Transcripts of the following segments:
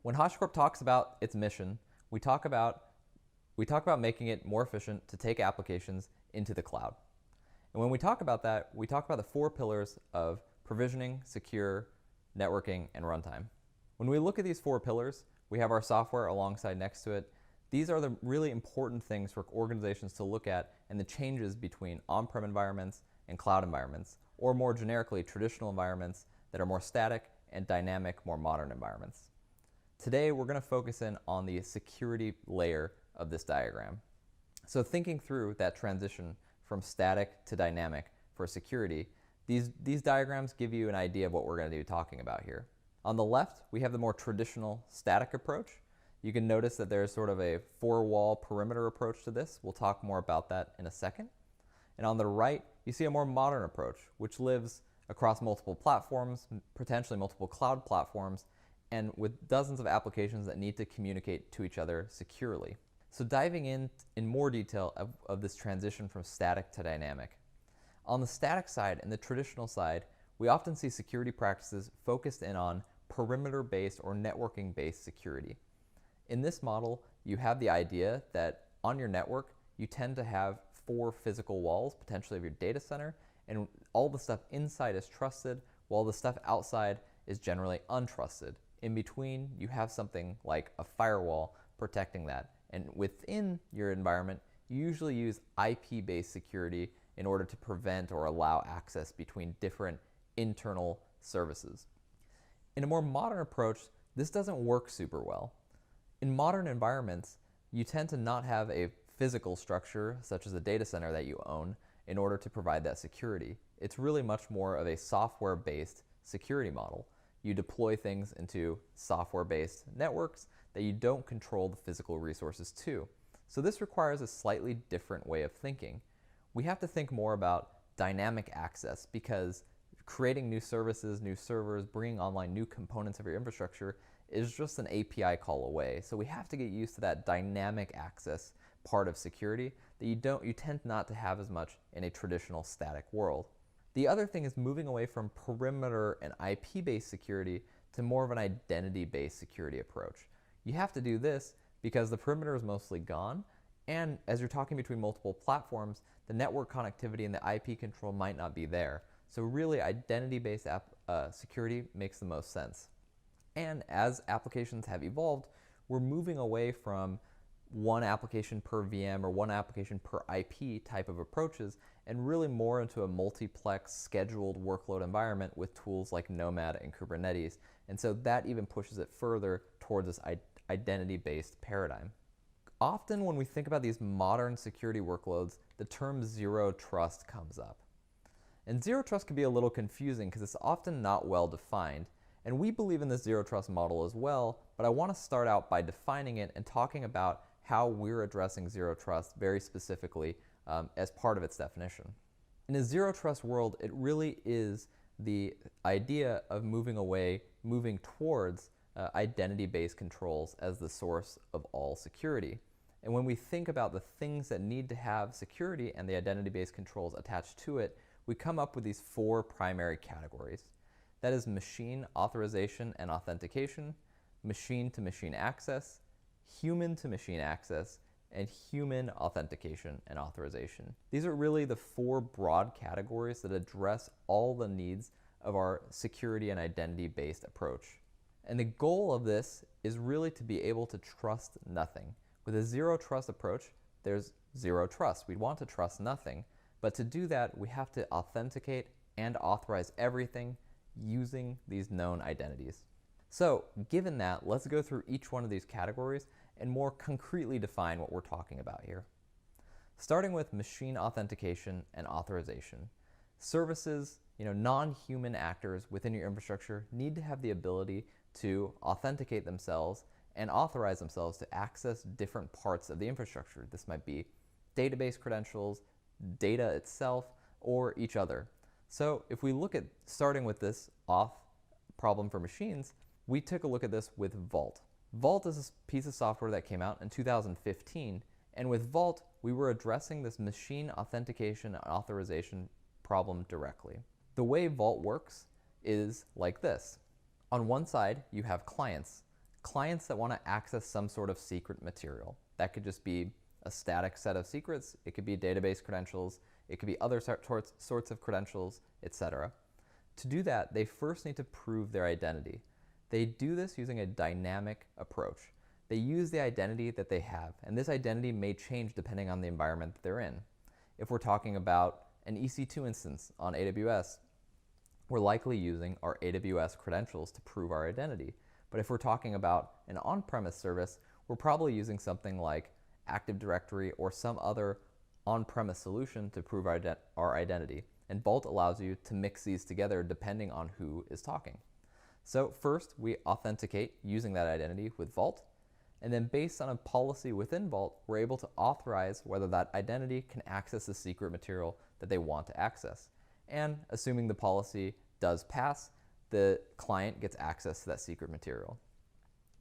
When HashiCorp talks about its mission, we talk about making it more efficient to take applications into the cloud. And when we talk about that, we talk about the 4 pillars of provisioning, secure, networking, and runtime. When we look at these 4 pillars, we have our software alongside next to it. These are the really important things for organizations to look at and the changes between on-prem environments and cloud environments, or more generically, traditional environments that are more static and dynamic, more modern environments. Today, we're going to focus in on the security layer of this diagram. So thinking through that transition from static to dynamic for security, these diagrams give you an idea of what we're going to be talking about here. On the left, we have the more traditional static approach. You can notice that there's sort of a 4-wall perimeter approach to this. We'll talk more about that in a second. And on the right, you see a more modern approach, which lives across multiple platforms, potentially multiple cloud platforms, and with dozens of applications that need to communicate to each other securely. So diving in more detail of this transition from static to dynamic. On the static side and the traditional side, we often see security practices focused in on perimeter-based or networking-based security. In this model, you have the idea that on your network, you tend to have 4 physical walls, potentially of your data center, and all the stuff inside is trusted, while the stuff outside is generally untrusted. In between, you have something like a firewall protecting that. And within your environment, you usually use IP-based security in order to prevent or allow access between different internal services. In a more modern approach, this doesn't work super well. In modern environments, you tend to not have a physical structure, such as a data center that you own, in order to provide that security. It's really much more of a software-based security model. You deploy things into software-based networks that you don't control the physical resources to. So this requires a slightly different way of thinking. We have to think more about dynamic access, because creating new services, new servers, bringing online new components of your infrastructure is just an API call away. So we have to get used to that dynamic access part of security that you tend not to have as much in a traditional static world. The other thing is moving away from perimeter and IP-based security to more of an identity-based security approach. You have to do this because the perimeter is mostly gone, and as you're talking between multiple platforms, the network connectivity and the IP control might not be there. So really, identity-based security makes the most sense. And as applications have evolved, we're moving away from one application per VM or one application per IP type of approaches, and really more into a multiplex scheduled workload environment with tools like Nomad and Kubernetes. And so that even pushes it further towards this identity-based paradigm. Often when we think about these modern security workloads, the term zero trust comes up. And zero trust can be a little confusing because it's often not well defined. And we believe in this zero trust model as well, but I want to start out by defining it and talking about how we're addressing zero trust very specifically as part of its definition. In a zero trust world, it really is the idea of moving towards identity-based controls as the source of all security. And when we think about the things that need to have security and the identity-based controls attached to it, we come up with these 4 primary categories. That is machine authorization and authentication, machine-to-machine access, human-to-machine access, and human authentication and authorization. These are really the 4 broad categories that address all the needs of our security and identity-based approach. And the goal of this is really to be able to trust nothing. With a zero trust approach, there's zero trust. We want to trust nothing. But to do that, we have to authenticate and authorize everything using these known identities. So given that, let's go through each one of these categories and more concretely define what we're talking about here. Starting with machine authentication and authorization. Services, non-human actors within your infrastructure need to have the ability to authenticate themselves and authorize themselves to access different parts of the infrastructure. This might be database credentials, data itself, or each other. So if we look at starting with this auth problem for machines, we took a look at this with Vault. Vault is a piece of software that came out in 2015, and with Vault, we were addressing this machine authentication and authorization problem directly. The way Vault works is like this. On one side, you have clients. clients that want to access some sort of secret material. That could just be a static set of secrets, it could be database credentials, it could be other sorts of credentials, etc. To do that, they first need to prove their identity. They do this using a dynamic approach. They use the identity that they have, and this identity may change depending on the environment that they're in. If we're talking about an EC2 instance on AWS, we're likely using our AWS credentials to prove our identity. But if we're talking about an on-premise service, we're probably using something like Active Directory or some other on-premise solution to prove our identity. And Vault allows you to mix these together depending on who is talking. So first, we authenticate using that identity with Vault. And then based on a policy within Vault, we're able to authorize whether that identity can access the secret material that they want to access. And assuming the policy does pass, the client gets access to that secret material.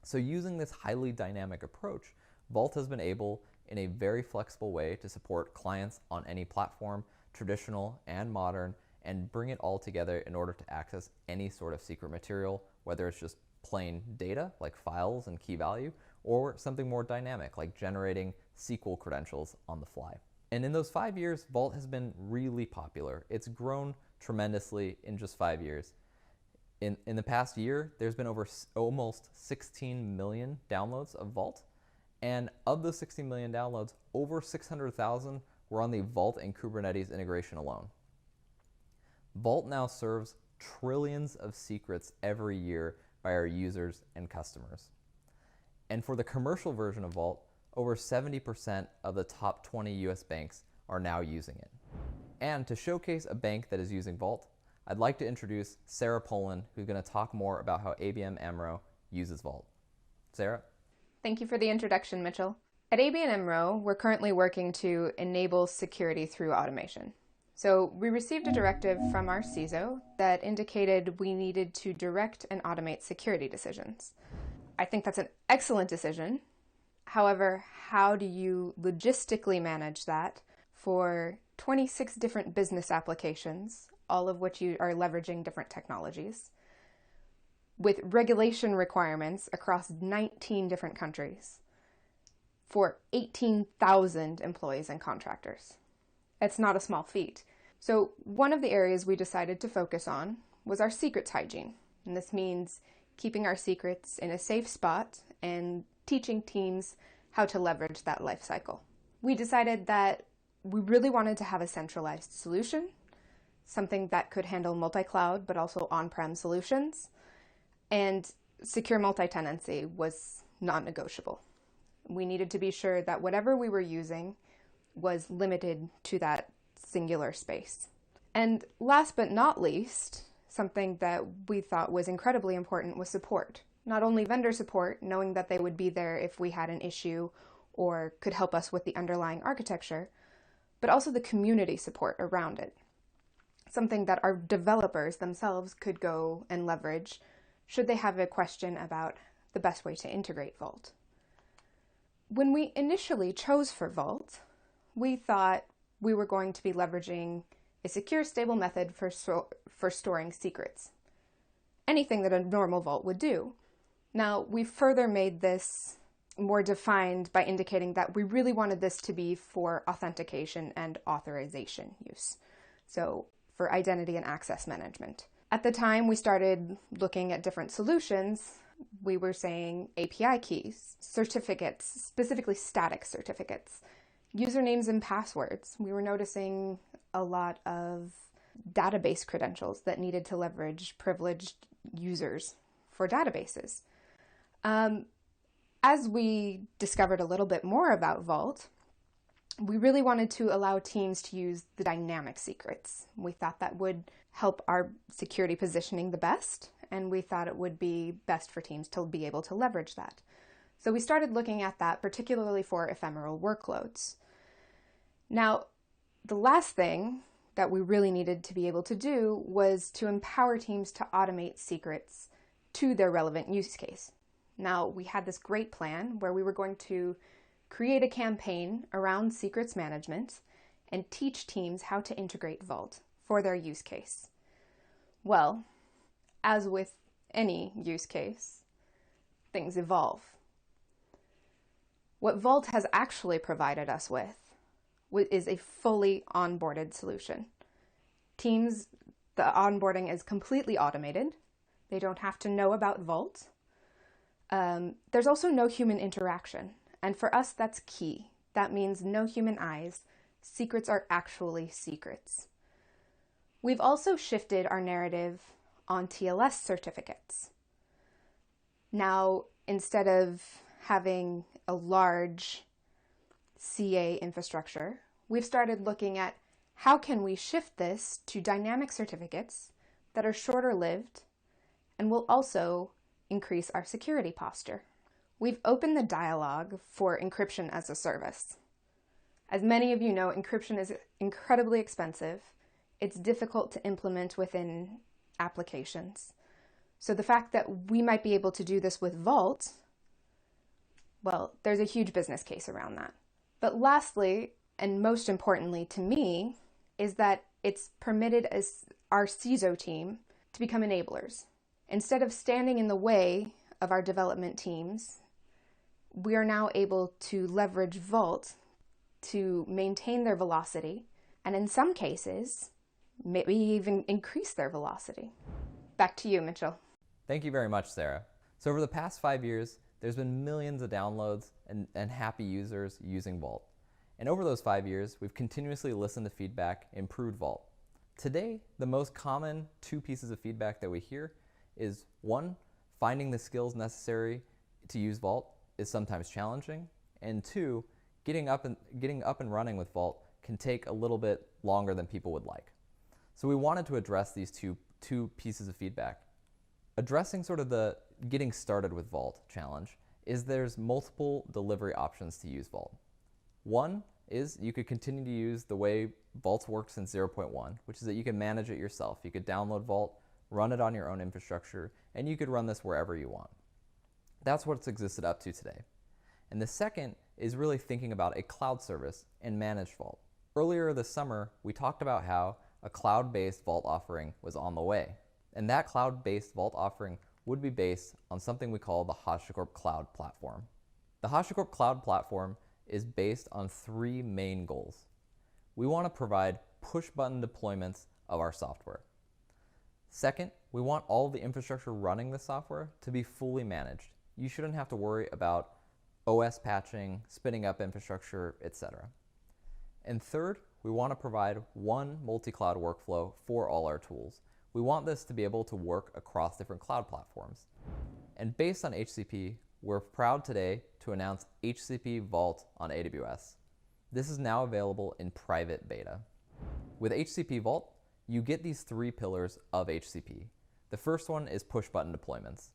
So using this highly dynamic approach, Vault has been able, in a very flexible way, to support clients on any platform, traditional and modern, and bring it all together in order to access any sort of secret material, whether it's just plain data, like files and key value, or something more dynamic, like generating SQL credentials on the fly. And in those 5 years, Vault has been really popular. It's grown tremendously in just 5 years. In the past year, there's been over almost 16 million downloads of Vault. And of those 16 million downloads, over 600,000 were on the Vault and Kubernetes integration alone. Vault now serves trillions of secrets every year by our users and customers. And for the commercial version of Vault, over 70% of the top 20 US banks are now using it. And to showcase a bank that is using Vault, I'd like to introduce Sarah Poland, who's going to talk more about how ABN AMRO uses Vault. Sarah? Thank you for the introduction, Mitchell. At ABN AMRO, we're currently working to enable security through automation. So we received a directive from our CISO that indicated we needed to direct and automate security decisions. I think that's an excellent decision. However, how do you logistically manage that for 26 different business applications, all of which you are leveraging different technologies, with regulation requirements across 19 different countries for 18,000 employees and contractors? It's not a small feat. So one of the areas we decided to focus on was our secrets hygiene. And this means keeping our secrets in a safe spot and teaching teams how to leverage that life cycle. We decided that we really wanted to have a centralized solution, something that could handle multi-cloud but also on-prem solutions, and secure multi-tenancy was non-negotiable. We needed to be sure that whatever we were using was limited to that singular space. And last but not least, something that we thought was incredibly important was support. Not only vendor support, knowing that they would be there if we had an issue or could help us with the underlying architecture, but also the community support around it. Something that our developers themselves could go and leverage should they have a question about the best way to integrate Vault. When we initially chose for Vault, we thought we were going to be leveraging a secure, stable method for storing secrets. Anything that a normal Vault would do. Now, we further made this more defined by indicating that we really wanted this to be for authentication and authorization use. So, for identity and access management. At the time we started looking at different solutions, we were saying API keys, certificates, specifically static certificates, usernames and passwords. We were noticing a lot of database credentials that needed to leverage privileged users for databases. As we discovered a little bit more about Vault, we really wanted to allow teams to use the dynamic secrets. We thought that would help our security positioning the best, and we thought it would be best for teams to be able to leverage that. So we started looking at that, particularly for ephemeral workloads. Now, the last thing that we really needed to be able to do was to empower teams to automate secrets to their relevant use case. Now, we had this great plan where we were going to create a campaign around secrets management and teach teams how to integrate Vault for their use case. Well, as with any use case, things evolve. What Vault has actually provided us with is a fully onboarded solution. Teams, the onboarding is completely automated. They don't have to know about Vault. There's also no human interaction. And for us, that's key. That means no human eyes. Secrets are actually secrets. We've also shifted our narrative on TLS certificates. Now, instead of having a large CA infrastructure, we've started looking at how can we shift this to dynamic certificates that are shorter lived and will also increase our security posture. We've opened the dialogue for encryption as a service. As many of you know, encryption is incredibly expensive. It's difficult to implement within applications. So the fact that we might be able to do this with Vault, well, there's a huge business case around that. But lastly, and most importantly to me, is that it's permitted as our CISO team to become enablers. Instead of standing in the way of our development teams, we are now able to leverage Vault to maintain their velocity, and in some cases, maybe even increase their velocity. Back to you, Mitchell. Thank you very much, Sarah. So over the past 5 years, there's been millions of downloads and happy users using Vault. And over those 5 years, we've continuously listened to feedback, improved Vault. Today, the most common 2 pieces of feedback that we hear is 1, finding the skills necessary to use Vault is sometimes challenging, and 2, getting up and running with Vault can take a little bit longer than people would like. So we wanted to address these two pieces of feedback. Addressing sort of the getting started with Vault challenge is there's multiple delivery options to use Vault. One is you could continue to use the way Vault's worked since 0.1, which is that you can manage it yourself. You could download Vault, run it on your own infrastructure, and you could run this wherever you want. That's what's existed up to today. And the second is really thinking about a cloud service and managed Vault. Earlier this summer, we talked about how a cloud-based Vault offering was on the way. And that cloud-based Vault offering would be based on something we call the HashiCorp Cloud Platform. The HashiCorp Cloud Platform is based on 3 main goals. We want to provide push-button deployments of our software. Second, we want all the infrastructure running the software to be fully managed. You shouldn't have to worry about OS patching, spinning up infrastructure, etc. And third, we want to provide one multi-cloud workflow for all our tools. We want this to be able to work across different cloud platforms. And based on HCP, we're proud today to announce HCP Vault on AWS. This is now available in private beta. With HCP Vault, you get these 3 pillars of HCP. The first one is push-button deployments.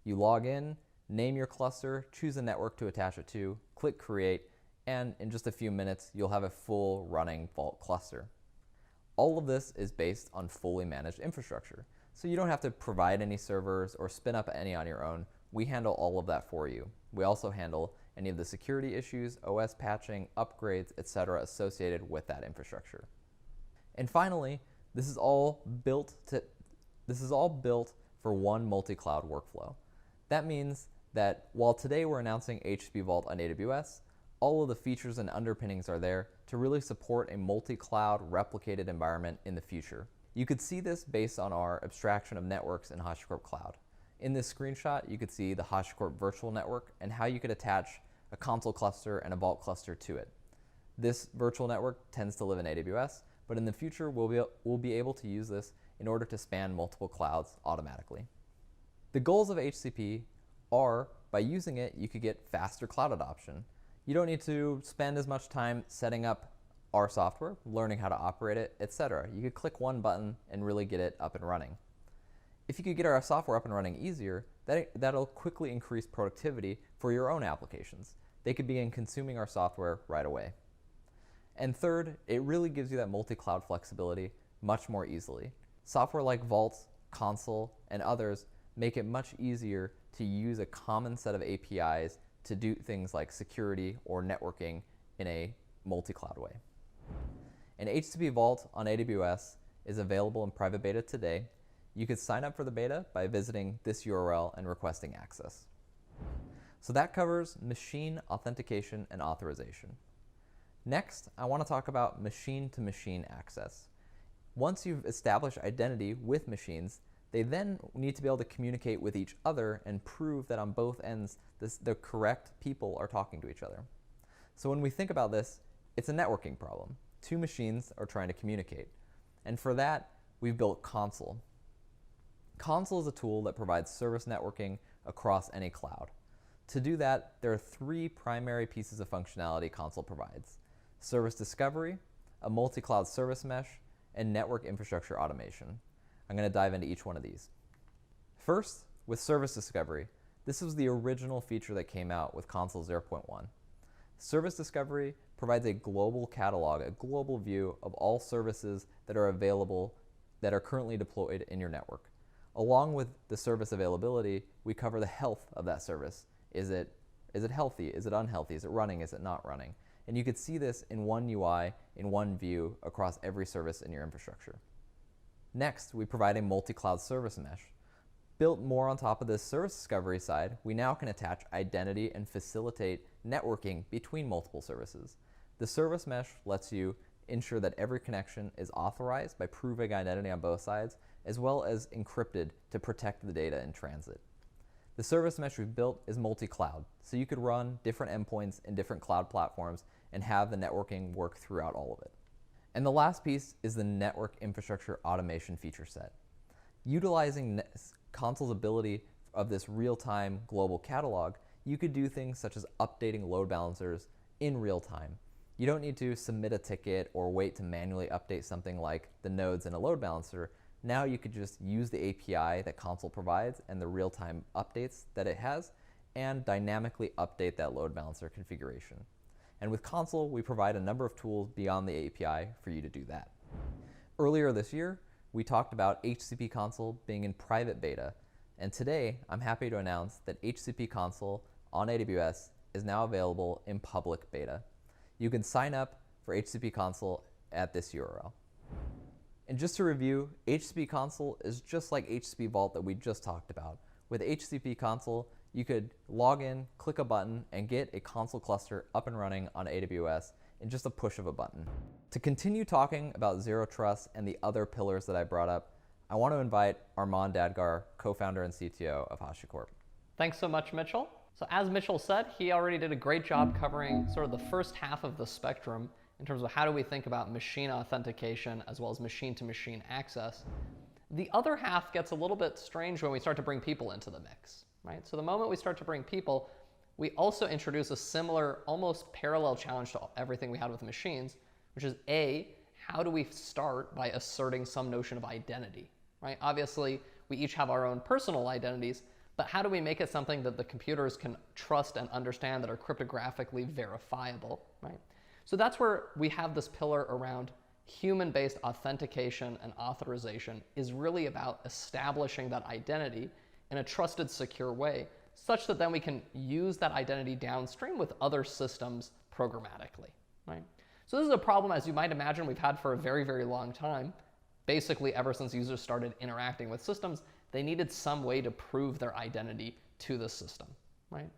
You log in, name your cluster, choose a network to attach it to, click create, and in just a few minutes, you'll have a full running Vault cluster. All of this is based on fully managed infrastructure. So you don't have to provide any servers or spin up any on your own. We handle all of that for you. We also handle any of the security issues, OS patching, upgrades, etc. associated with that infrastructure. And finally, this is all built for one multi-cloud workflow. That means that while today we're announcing HashiCorp Vault on AWS, all of the features and underpinnings are there to really support a multi-cloud replicated environment in the future. You could see this based on our abstraction of networks in HashiCorp Cloud. In this screenshot, you could see the HashiCorp virtual network and how you could attach a Consul cluster and a Vault cluster to it. This virtual network tends to live in AWS, but in the future, we'll be able to use this in order to span multiple clouds automatically. The goals of HCP are, by using it, you could get faster cloud adoption. You don't need to spend as much time setting up our software, learning how to operate it, etc. You could click one button and really get it up and running. If you could get our software up and running easier, that'll quickly increase productivity for your own applications. They could begin consuming our software right away. And third, it really gives you that multi-cloud flexibility much more easily. Software like Vault, Consul, and others make it much easier to use a common set of APIs to do things like security or networking in a multi-cloud way. And HCP Vault on AWS is available in private beta today. You could sign up for the beta by visiting this URL and requesting access. So that covers machine authentication and authorization. Next, I want to talk about machine-to-machine access. Once you've established identity with machines, they then need to be able to communicate with each other and prove that on both ends the correct people are talking to each other. So when we think about this, it's a networking problem. Two machines are trying to communicate. And for that, we've built Consul. Consul is a tool that provides service networking across any cloud. To do that, there are three primary pieces of functionality Consul provides: service discovery, a multi-cloud service mesh, and network infrastructure automation. I'm going to dive into each one of these. First, with service discovery, this was the original feature that came out with Consul 0.1. Service discovery provides a global catalog, a global view of all services that are available, that are currently deployed in your network. Along with the service availability, we cover the health of that service. Is it healthy? Is it unhealthy? Is it running? Is it not running? And you could see this in one UI, in one view, across every service in your infrastructure. Next, we provide a multi-cloud service mesh. Built more on top of this service discovery side, we now can attach identity and facilitate networking between multiple services. The service mesh lets you ensure that every connection is authorized by proving identity on both sides, as well as encrypted to protect the data in transit. The service mesh we've built is multi-cloud, so you could run different endpoints in different cloud platforms and have the networking work throughout all of it. And the last piece is the network infrastructure automation feature set. Utilizing Consul's ability of this real-time global catalog, you could do things such as updating load balancers in real time. You don't need to submit a ticket or wait to manually update something like the nodes in a load balancer. Now you could just use the API that Consul provides and the real-time updates that it has and dynamically update that load balancer configuration. And with Consul, we provide a number of tools beyond the API for you to do that. Earlier this year, we talked about HCP Consul being in private beta, and today I'm happy to announce that HCP Consul on AWS is now available in public beta. You can sign up for HCP Consul at this URL. And just to review, HCP Consul is just like HCP Vault that we just talked about. With HCP Consul, you could log in, click a button, and get a Consul cluster up and running on AWS in just a push of a button. To continue talking about Zero Trust and the other pillars that I brought up, I want to invite Armand Dadgar, co-founder and CTO of HashiCorp. Thanks so much, Mitchell. So as Mitchell said, he already did a great job covering sort of the first half of the spectrum in terms of how do we think about machine authentication as well as machine-to-machine access. The other half gets a little bit strange when we start to bring people into the mix, right? So the moment we start to bring people, we also introduce a similar, almost parallel challenge to everything we had with machines, which is A, how do we start by asserting some notion of identity, right? Obviously, we each have our own personal identities, but how do we make it something that the computers can trust and understand that are cryptographically verifiable, right? So that's where we have this pillar around human-based authentication and authorization is really about establishing that identity in a trusted, secure way, such that then we can use that identity downstream with other systems programmatically, right? So this is a problem, as you might imagine, we've had for a very, very long time. Basically, ever since users started interacting with systems, they needed some way to prove their identity to the system, right?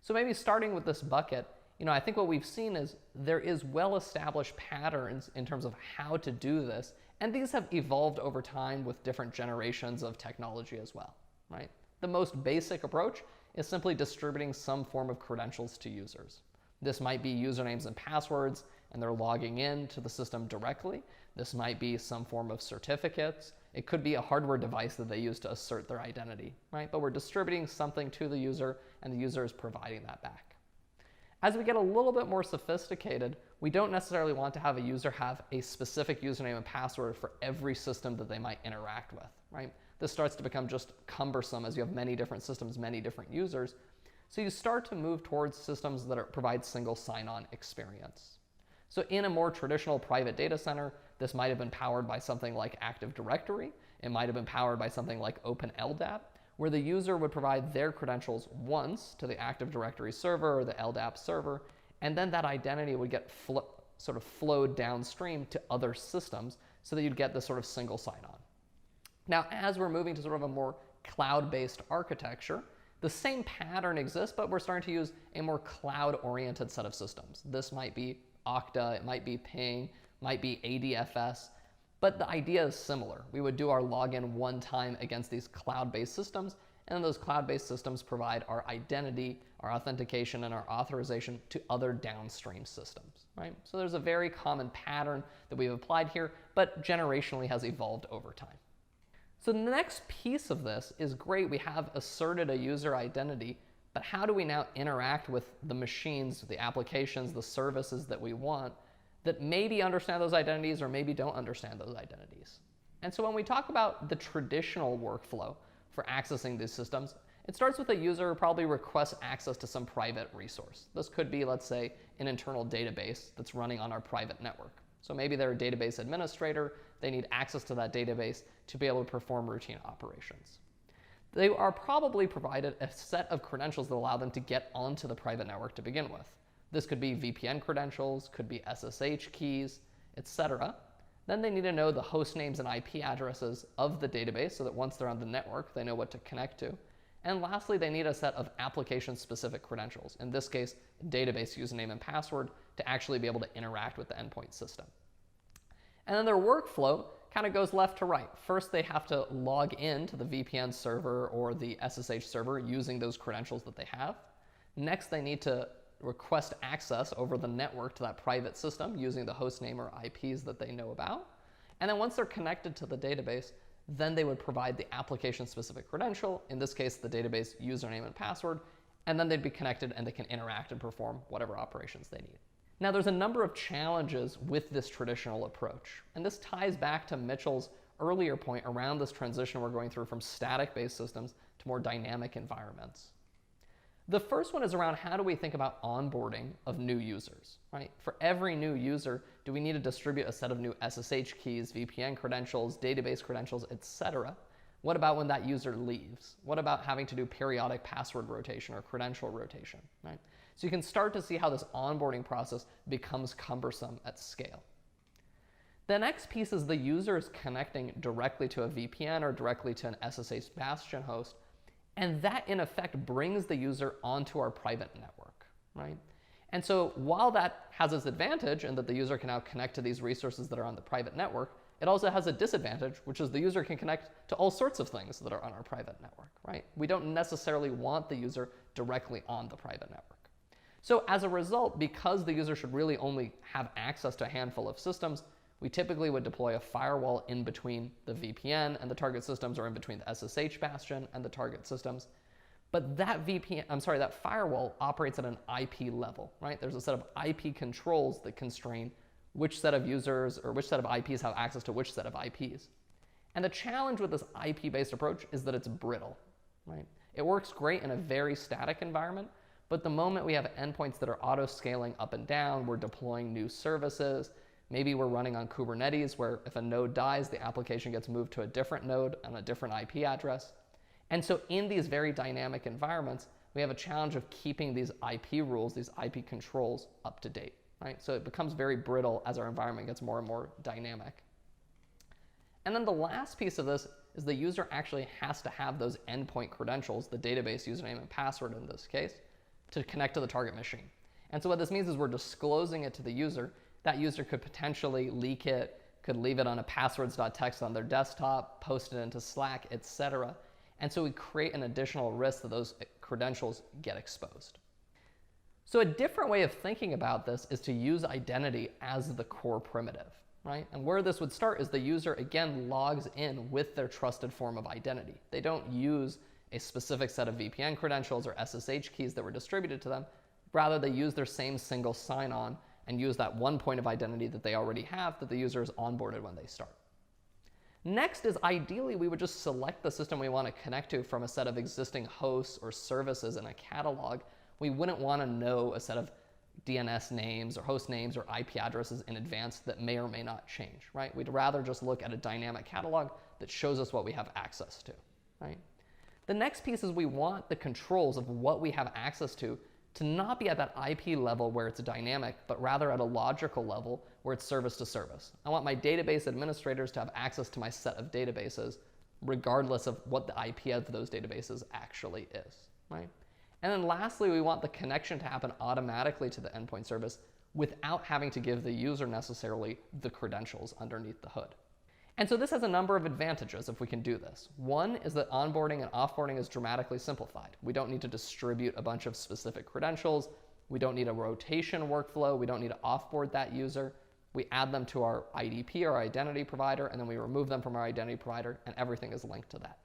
So maybe starting with this bucket, I think what we've seen is there is well-established patterns in terms of how to do this, and these have evolved over time with different generations of technology as well, right? The most basic approach is simply distributing some form of credentials to users. This might be usernames and passwords, and they're logging in to the system directly. This might be some form of certificates. It could be a hardware device that they use to assert their identity, right? But we're distributing something to the user, and the user is providing that back. As we get a little bit more sophisticated, we don't necessarily want to have a user have a specific username and password for every system that they might interact with, right? This starts to become just cumbersome as you have many different systems, many different users. So you start to move towards systems that provide single sign-on experience. So in a more traditional private data center, this might have been powered by something like Active Directory. It might have been powered by something like OpenLDAP, where the user would provide their credentials once to the Active Directory server or the LDAP server, and then that identity would get sort of flowed downstream to other systems so that you'd get this sort of single sign-on. Now, as we're moving to sort of a more cloud-based architecture, The same pattern exists, but we're starting to use a more cloud-oriented set of systems. This might be Okta, it might be Ping, might be ADFS, but the idea is similar. We would do our login one time against these cloud-based systems, and then those cloud-based systems provide our identity, our authentication, and our authorization to other downstream systems, right? So there's a very common pattern that we've applied here, but generationally has evolved over time. So the next piece of this is great. We have asserted a user identity, but how do we now interact with the machines, the applications, the services that we want that maybe understand those identities or maybe don't understand those identities? And so when we talk about the traditional workflow for accessing these systems, it starts with a user who probably requests access to some private resource. This could be, let's say, an internal database that's running on our private network. So maybe they're a database administrator, they need access to that database to be able to perform routine operations. They are probably provided a set of credentials that allow them to get onto the private network to begin with. This could be VPN credentials, could be SSH keys, etc. Then they need to know the host names and IP addresses of the database so that once they're on the network, they know what to connect to. And lastly, they need a set of application-specific credentials, in this case, database username and password, to actually be able to interact with the endpoint system. And then their workflow kind of goes left to right. First, they have to log in to the VPN server or the SSH server using those credentials that they have. Next, they need to request access over the network to that private system using the host name or IPs that they know about. And then once they're connected to the database, then they would provide the application-specific credential, in this case, the database username and password, and then they'd be connected and they can interact and perform whatever operations they need. Now, there's a number of challenges with this traditional approach, and this ties back to Mitchell's earlier point around this transition we're going through from static-based systems to more dynamic environments. The first one is around how do we think about onboarding of new users, right? For every new user, do we need to distribute a set of new SSH keys, VPN credentials, database credentials, etc.? What about when that user leaves? What about having to do periodic password rotation or credential rotation, right? So you can start to see how this onboarding process becomes cumbersome at scale. The next piece is the user is connecting directly to a VPN or directly to an SSH bastion host, and that in effect brings the user onto our private network, right? And so while that has its advantage in that the user can now connect to these resources that are on the private network, it also has a disadvantage, which is the user can connect to all sorts of things that are on our private network, right? We don't necessarily want the user directly on the private network. So as a result, because the user should really only have access to a handful of systems, we typically would deploy a firewall in between the VPN and the target systems, or in between the SSH bastion and the target systems. But that that firewall operates at an IP level, right? There's a set of IP controls that constrain which set of users or which set of IPs have access to which set of IPs. And the challenge with this IP-based approach is that it's brittle, right? It works great in a very static environment, but the moment we have endpoints that are auto-scaling up and down, we're deploying new services, maybe we're running on Kubernetes where if a node dies, the application gets moved to a different node on a different IP address. And so in these very dynamic environments, we have a challenge of keeping these IP rules, these IP controls up to date, right? So it becomes very brittle as our environment gets more and more dynamic. And then the last piece of this is the user actually has to have those endpoint credentials, the database username and password in this case, to connect to the target machine. And so what this means is we're disclosing it to the user. That user could potentially leak it, could leave it on a passwords.txt on their desktop, post it into Slack, etc. And so we create an additional risk that those credentials get exposed. So a different way of thinking about this is to use identity as the core primitive, right? And where this would start is the user, again, logs in with their trusted form of identity. They don't use a specific set of VPN credentials or SSH keys that were distributed to them. Rather, they use their same single sign-on and use that one point of identity that they already have that the user is onboarded when they start. Next is ideally we would just select the system we want to connect to from a set of existing hosts or services in a catalog. We wouldn't want to know a set of DNS names or host names or IP addresses in advance that may or may not change, right? We'd rather just look at a dynamic catalog that shows us what we have access to, right? The next piece is we want the controls of what we have access to not be at that IP level where it's dynamic, but rather at a logical level where it's service to service. I want my database administrators to have access to my set of databases, regardless of what the IP of those databases actually is, right? And then lastly, we want the connection to happen automatically to the endpoint service without having to give the user necessarily the credentials underneath the hood. And so this has a number of advantages if we can do this. One is that onboarding and offboarding is dramatically simplified. We don't need to distribute a bunch of specific credentials. We don't need a rotation workflow. We don't need to offboard that user. We add them to our IDP, our identity provider, and then we remove them from our identity provider, and everything is linked to that.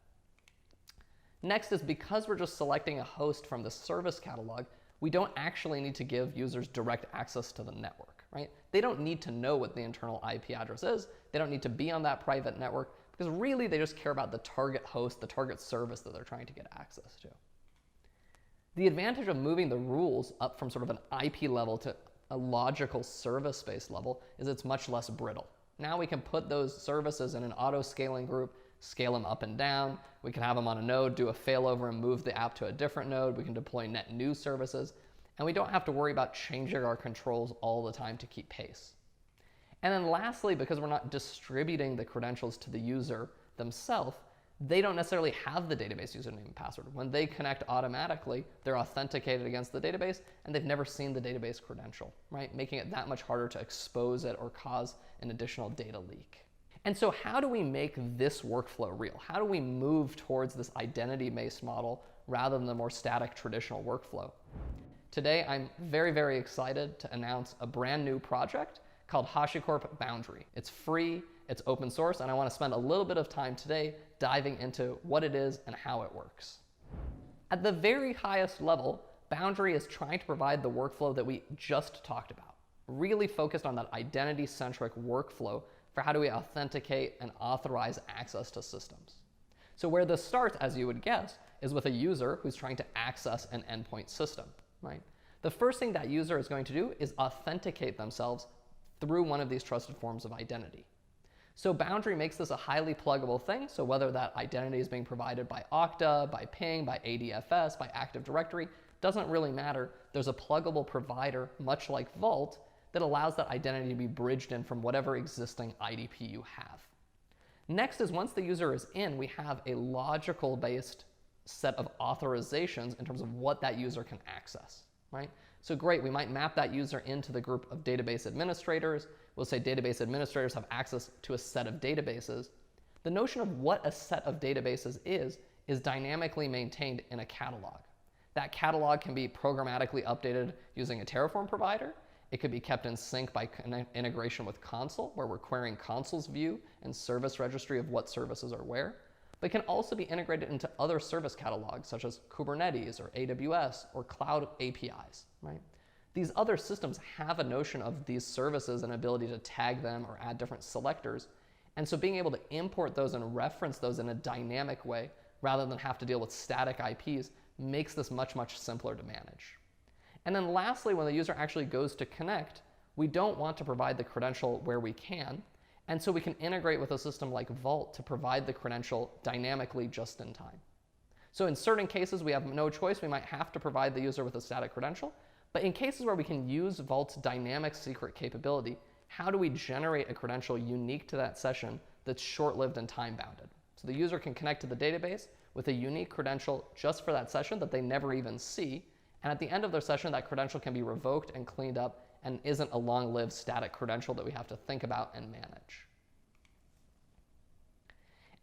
Next is because we're just selecting a host from the service catalog, we don't actually need to give users direct access to the network, right? They don't need to know what the internal IP address is. They don't need to be on that private network because really they just care about the target host, the target service that they're trying to get access to. The advantage of moving the rules up from sort of an IP level to a logical service-based level is it's much less brittle. Now we can put those services in an auto-scaling group, scale them up and down. We can have them on a node, do a failover and move the app to a different node. We can deploy net new services. And we don't have to worry about changing our controls all the time to keep pace. And then lastly, because we're not distributing the credentials to the user themselves, they don't necessarily have the database username and password. When they connect automatically, they're authenticated against the database and they've never seen the database credential, right? Making it that much harder to expose it or cause an additional data leak. And so how do we make this workflow real? How do we move towards this identity-based model rather than the more static traditional workflow? Today, I'm very, very excited to announce a brand new project called HashiCorp Boundary. It's free, it's open source, and I want to spend a little bit of time today diving into what it is and how it works. At the very highest level, Boundary is trying to provide the workflow that we just talked about, really focused on that identity-centric workflow for how do we authenticate and authorize access to systems. So where this starts, as you would guess, is with a user who's trying to access an endpoint system, right? The first thing that user is going to do is authenticate themselves through one of these trusted forms of identity. So Boundary makes this a highly pluggable thing, so whether that identity is being provided by Okta, by Ping, by ADFS, by Active Directory, doesn't really matter. There's a pluggable provider, much like Vault, that allows that identity to be bridged in from whatever existing IDP you have. Next is once the user is in, we have a logical-based set of authorizations in terms of what that user can access, right? So great, we might map that user into the group of database administrators. We'll say database administrators have access to a set of databases. The notion of what a set of databases is dynamically maintained in a catalog. That catalog can be programmatically updated using a Terraform provider. It could be kept in sync by integration with Consul, where we're querying Consul's view and service registry of what services are where. But it can also be integrated into other service catalogs, such as Kubernetes or AWS or cloud APIs, right? These other systems have a notion of these services and ability to tag them or add different selectors. And so being able to import those and reference those in a dynamic way, rather than have to deal with static IPs, makes this much, much simpler to manage. And then lastly, when the user actually goes to connect, we don't want to provide the credential where we can. And so we can integrate with a system like Vault to provide the credential dynamically just in time. So in certain cases, we have no choice. We might have to provide the user with a static credential. But in cases where we can use Vault's dynamic secret capability, how do we generate a credential unique to that session that's short-lived and time-bounded? So the user can connect to the database with a unique credential just for that session that they never even see. And at the end of their session, that credential can be revoked and cleaned up and isn't a long-lived static credential that we have to think about and manage.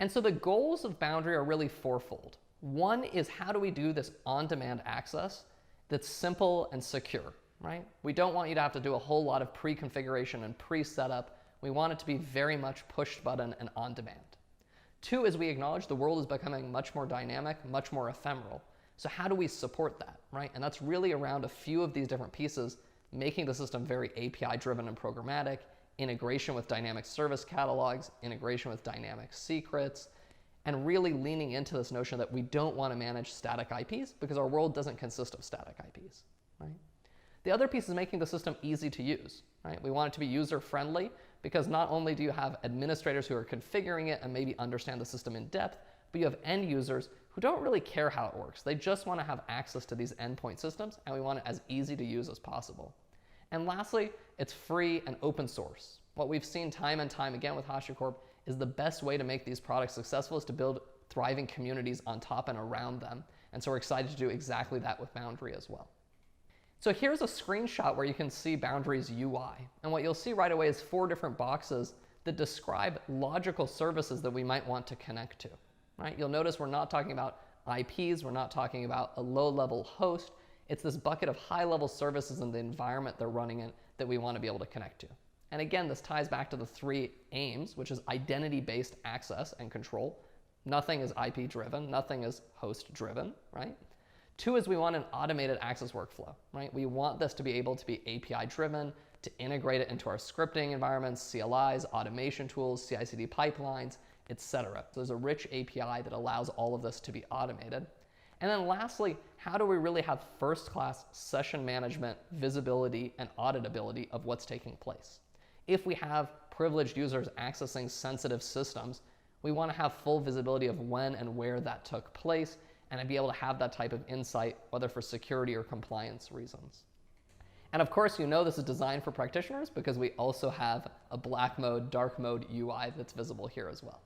And so the goals of Boundary are really fourfold. One is how do we do this on-demand access that's simple and secure, right? We don't want you to have to do a whole lot of pre-configuration and pre-setup. We want it to be very much push button and on-demand. Two is we acknowledge the world is becoming much more dynamic, much more ephemeral. So how do we support that, right? And that's really around a few of these different pieces, making the system very API-driven and programmatic, integration with dynamic service catalogs, integration with dynamic secrets, and really leaning into this notion that we don't want to manage static IPs because our world doesn't consist of static IPs, right? The other piece is making the system easy to use, right? We want it to be user-friendly because not only do you have administrators who are configuring it and maybe understand the system in depth, but you have end users who don't really care how it works. They just want to have access to these endpoint systems, and we want it as easy to use as possible. And lastly, it's free and open source. What we've seen time and time again with HashiCorp is the best way to make these products successful is to build thriving communities on top and around them. And so we're excited to do exactly that with Boundary as well. So here's a screenshot where you can see Boundary's UI. And what you'll see right away is 4 different boxes that describe logical services that we might want to connect to. Right? You'll notice we're not talking about IPs, we're not talking about a low-level host. It's this bucket of high-level services in the environment they're running in that we want to be able to connect to. And again, this ties back to the 3 aims, which is identity-based access and control. Nothing is IP-driven, nothing is host-driven, right? 2 is we want an automated access workflow, right? We want this to be able to be API-driven, to integrate it into our scripting environments, CLIs, automation tools, CI/CD pipelines, etc. So there's a rich API that allows all of this to be automated. And then lastly, how do we really have first-class session management, visibility, and auditability of what's taking place? If we have privileged users accessing sensitive systems, we want to have full visibility of when and where that took place, and be able to have that type of insight, whether for security or compliance reasons. And of course, you know this is designed for practitioners because we also have a black mode, dark mode UI that's visible here as well.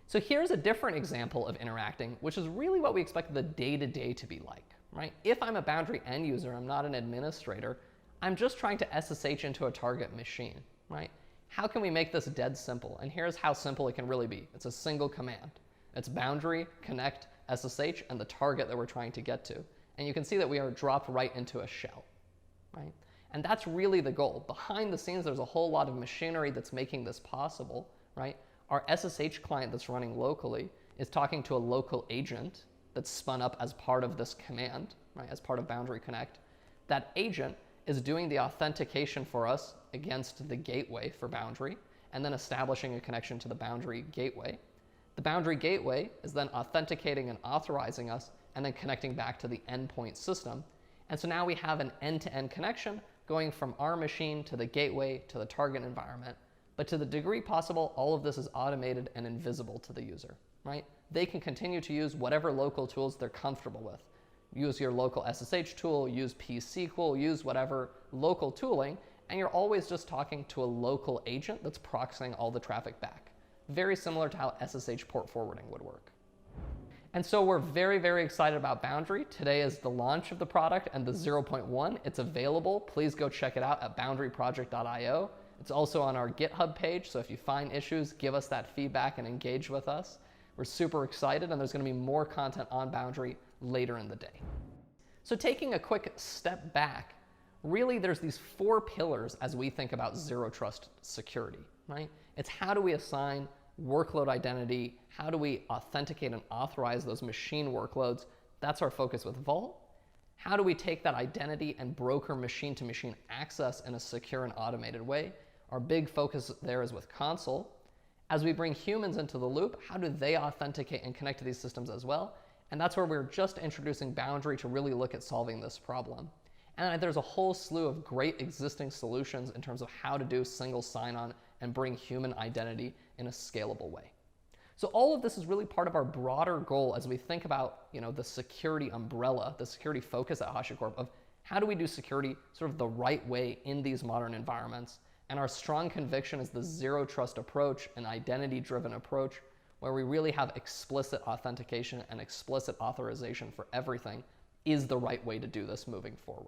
So here's a different example of interacting, which is really what we expect the day-to-day to be like, right? If I'm a Boundary end user, I'm not an administrator, I'm just trying to SSH into a target machine, right? How can we make this dead simple? And here's how simple it can really be. It's a single command. It's Boundary, connect, SSH, and the target that we're trying to get to. And you can see that we are dropped right into a shell, right? And that's really the goal. Behind the scenes, there's a whole lot of machinery that's making this possible, right? Our SSH client that's running locally is talking to a local agent that's spun up as part of this command, right? As part of Boundary Connect. That agent is doing the authentication for us against the gateway for Boundary, and then establishing a connection to the Boundary gateway. The Boundary gateway is then authenticating and authorizing us, and then connecting back to the endpoint system. And so now we have an end-to-end connection going from our machine to the gateway to the target environment. But to the degree possible, all of this is automated and invisible to the user, right? They can continue to use whatever local tools they're comfortable with. Use your local SSH tool, use pSQL, use whatever local tooling, and you're always just talking to a local agent that's proxying all the traffic back. Very similar to how SSH port forwarding would work. And so we're very, very excited about Boundary. Today is the launch of the product and the 0.1. It's available. Please go check it out at boundaryproject.io. It's also on our GitHub page, so if you find issues, give us that feedback and engage with us. We're super excited, and there's going to be more content on Boundary later in the day. So taking a quick step back, really there's these 4 pillars as we think about zero trust security, right? It's how do we assign workload identity, how do we authenticate and authorize those machine workloads? That's our focus with Vault. How do we take that identity and broker machine-to-machine access in a secure and automated way? Our big focus there is with Consul. As we bring humans into the loop, how do they authenticate and connect to these systems as well? And that's where we're just introducing Boundary to really look at solving this problem. And there's a whole slew of great existing solutions in terms of how to do single sign-on and bring human identity in a scalable way. So all of this is really part of our broader goal as we think about, the security umbrella, the security focus at HashiCorp of how do we do security sort of the right way in these modern environments. And our strong conviction is the zero trust approach, an identity-driven approach, where we really have explicit authentication and explicit authorization for everything is the right way to do this moving forward.